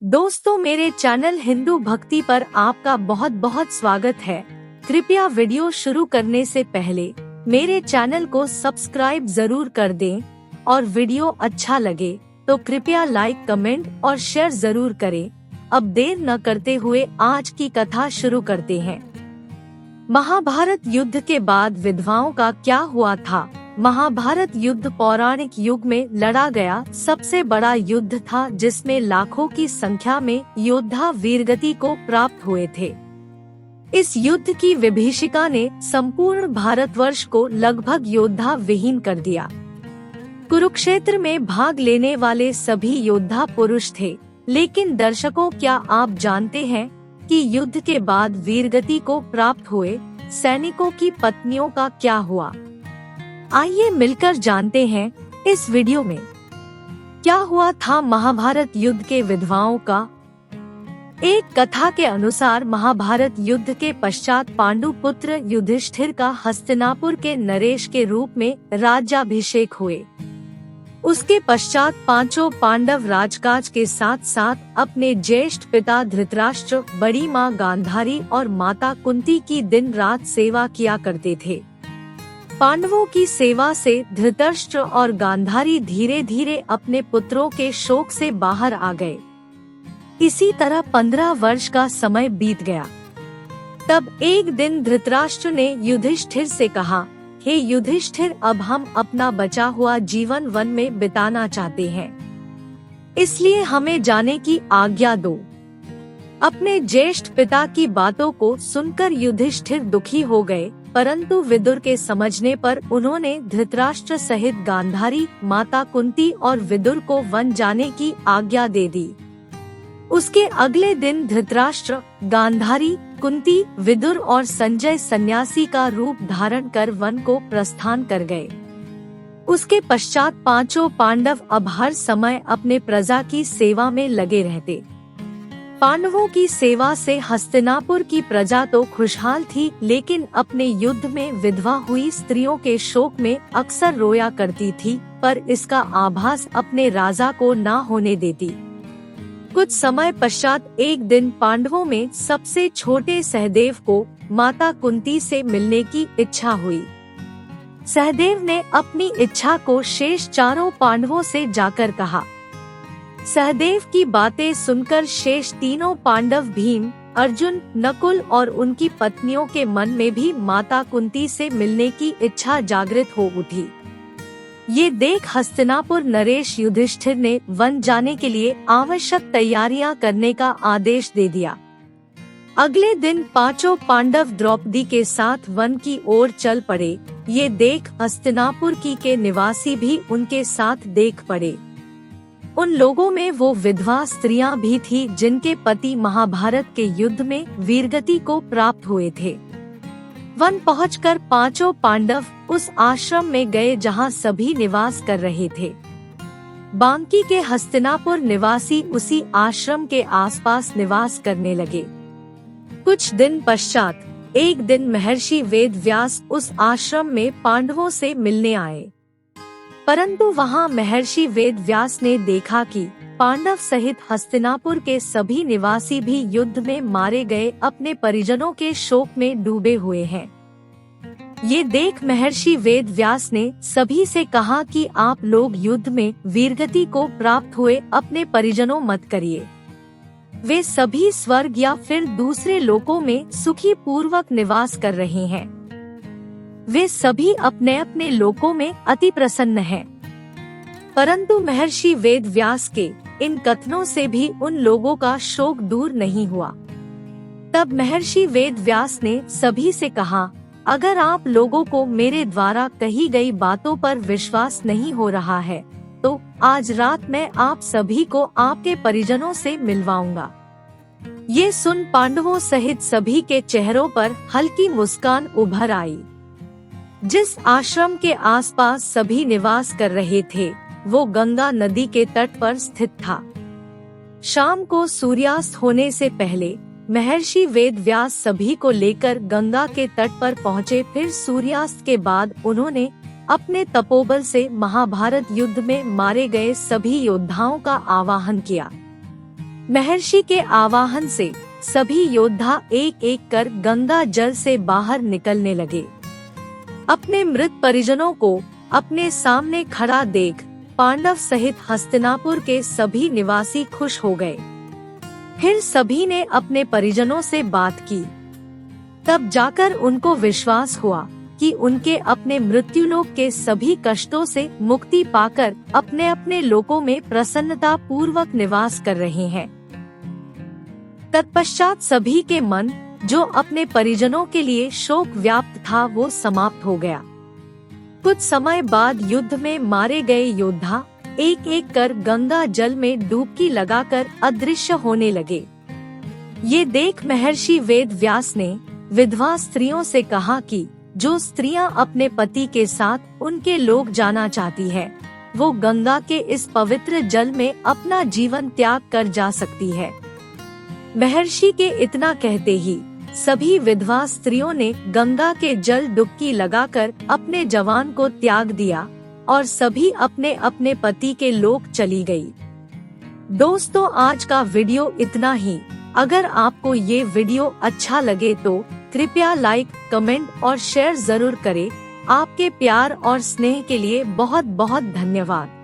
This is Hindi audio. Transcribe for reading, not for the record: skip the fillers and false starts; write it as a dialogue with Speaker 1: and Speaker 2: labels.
Speaker 1: दोस्तों, मेरे चैनल हिंदू भक्ति पर आपका बहुत बहुत स्वागत है। कृपया वीडियो शुरू करने से पहले मेरे चैनल को सब्सक्राइब जरूर कर दें और वीडियो अच्छा लगे तो कृपया लाइक, कमेंट और शेयर जरूर करें। अब देर न करते हुए आज की कथा शुरू करते हैं। महाभारत युद्ध के बाद विधवाओं का क्या हुआ था। महाभारत युद्ध पौराणिक युग में लड़ा गया सबसे बड़ा युद्ध था, जिसमें लाखों की संख्या में योद्धा वीरगति को प्राप्त हुए थे। इस युद्ध की विभीषिका ने संपूर्ण भारतवर्ष को लगभग योद्धा विहीन कर दिया। कुरुक्षेत्र में भाग लेने वाले सभी योद्धा पुरुष थे, लेकिन दर्शकों, क्या आप जानते हैं कि युद्ध के बाद वीरगति को प्राप्त हुए सैनिकों की पत्नियों का क्या हुआ? आइए मिलकर जानते हैं इस वीडियो में क्या हुआ था महाभारत युद्ध के विधवाओं का। एक कथा के अनुसार महाभारत युद्ध के पश्चात पांडु पुत्र युधिष्ठिर का हस्तिनापुर के नरेश के रूप में राज्याभिषेक हुए। उसके पश्चात पांचों पांडव राजकाज के साथ साथ अपने ज्येष्ठ पिता धृतराष्ट्र, बड़ी माँ गांधारी और माता कुंती की दिन रात सेवा किया करते थे। पांडवों की सेवा से धृतराष्ट्र और गांधारी धीरे धीरे अपने पुत्रों के शोक से बाहर आ गए। इसी तरह 15 वर्ष का समय बीत गया। तब एक दिन धृतराष्ट्र ने युधिष्ठिर से कहा, हे युधिष्ठिर, अब हम अपना बचा हुआ जीवन वन में बिताना चाहते हैं, इसलिए हमें जाने की आज्ञा दो। अपने ज्येष्ठ पिता की बातों को सुनकर युधिष्ठिर दुखी हो गए, परंतु विदुर के समझने पर उन्होंने धृतराष्ट्र सहित गांधारी, माता कुंती और विदुर को वन जाने की आज्ञा दे दी। उसके अगले दिन धृतराष्ट्र, गांधारी, कुंती, विदुर और संजय सन्यासी का रूप धारण कर वन को प्रस्थान कर गए। उसके पश्चात पांचों पांडव अब हर समय अपने प्रजा की सेवा में लगे रहते। पांडवों की सेवा से हस्तिनापुर की प्रजा तो खुशहाल थी, लेकिन अपने युद्ध में विधवा हुई स्त्रियों के शोक में अक्सर रोया करती थी, पर इसका आभास अपने राजा को न होने देती। कुछ समय पश्चात एक दिन पांडवों में सबसे छोटे सहदेव को माता कुंती से मिलने की इच्छा हुई। सहदेव ने अपनी इच्छा को शेष चारों पांडवों से जाकर कहा। सहदेव की बातें सुनकर शेष तीनों पांडव भीम, अर्जुन, नकुल और उनकी पत्नियों के मन में भी माता कुंती से मिलने की इच्छा जागृत हो उठी। ये देख हस्तिनापुर नरेश युधिष्ठिर ने वन जाने के लिए आवश्यक तैयारियां करने का आदेश दे दिया। अगले दिन पांचों पांडव द्रौपदी के साथ वन की ओर चल पड़े। ये देख हस्तिनापुर के निवासी भी उनके साथ देख पड़े। उन लोगों में वो विधवा स्त्रियां भी थी जिनके पति महाभारत के युद्ध में वीरगति को प्राप्त हुए थे। वन पहुंचकर पांचों पांडव उस आश्रम में गए जहां सभी निवास कर रहे थे। बांकी के हस्तिनापुर निवासी उसी आश्रम के आसपास निवास करने लगे। कुछ दिन पश्चात एक दिन महर्षि वेद व्यास उस आश्रम में पांडवों से मिलने आए, परंतु वहां महर्षि वेद व्यास ने देखा कि पांडव सहित हस्तिनापुर के सभी निवासी भी युद्ध में मारे गए अपने परिजनों के शोक में डूबे हुए हैं। ये देख महर्षि वेद व्यास ने सभी से कहा कि आप लोग युद्ध में वीरगति को प्राप्त हुए अपने परिजनों मत करिए। वे सभी स्वर्ग या फिर दूसरे लोकों में सुखी पूर्वक निवास कर रहे हैं। वे सभी अपने अपने लोकों में अति प्रसन्न हैं। परंतु महर्षि वेद व्यास के इन कथनों से भी उन लोगों का शोक दूर नहीं हुआ। तब महर्षि वेद व्यास ने सभी से कहा, अगर आप लोगों को मेरे द्वारा कही गई बातों पर विश्वास नहीं हो रहा है, तो आज रात मैं आप सभी को आपके परिजनों से मिलवाऊंगा। ये सुन पांडवों सहित सभी के चेहरों पर हल्की मुस्कान उभर आई। जिस आश्रम के आसपास सभी निवास कर रहे थे, वो गंगा नदी के तट पर स्थित था। शाम को सूर्यास्त होने से पहले महर्षि वेद व्यास सभी को लेकर गंगा के तट पर पहुँचे। फिर सूर्यास्त के बाद उन्होंने अपने तपोबल से महाभारत युद्ध में मारे गए सभी योद्धाओं का आवाहन किया। महर्षि के आवाहन से सभी योद्धा एक एक कर गंगा जल से बाहर निकलने लगे। अपने मृत परिजनों को अपने सामने खड़ा देख पांडव सहित हस्तिनापुर के सभी निवासी खुश हो गए। फिर सभी ने अपने परिजनों से बात की। तब जाकर उनको विश्वास हुआ कि उनके अपने मृत्युलोक के सभी कष्टों से मुक्ति पाकर अपने अपने लोकों में प्रसन्नता पूर्वक निवास कर रहे हैं। तत्पश्चात सभी के मन जो अपने परिजनों के लिए शोक व्याप्त था वो समाप्त हो गया। कुछ समय बाद युद्ध में मारे गए योद्धा एक एक कर गंगा जल में डुबकी लगाकर अदृश्य होने लगे। ये देख महर्षि वेद व्यास ने विधवा स्त्रियों से कहा कि जो स्त्रियां अपने पति के साथ उनके लोक जाना चाहती है, वो गंगा के इस पवित्र जल में अपना जीवन त्याग कर जा सकती है। महर्षि के इतना कहते ही सभी विधवा स्त्रियों ने गंगा के जल डुबकी लगाकर अपने जवान को त्याग दिया और सभी अपने अपने पति के लोक चली गई। दोस्तों, आज का वीडियो इतना ही। अगर आपको ये वीडियो अच्छा लगे तो कृपया लाइक, कमेंट और शेयर जरूर करें। आपके प्यार और स्नेह के लिए बहुत बहुत धन्यवाद।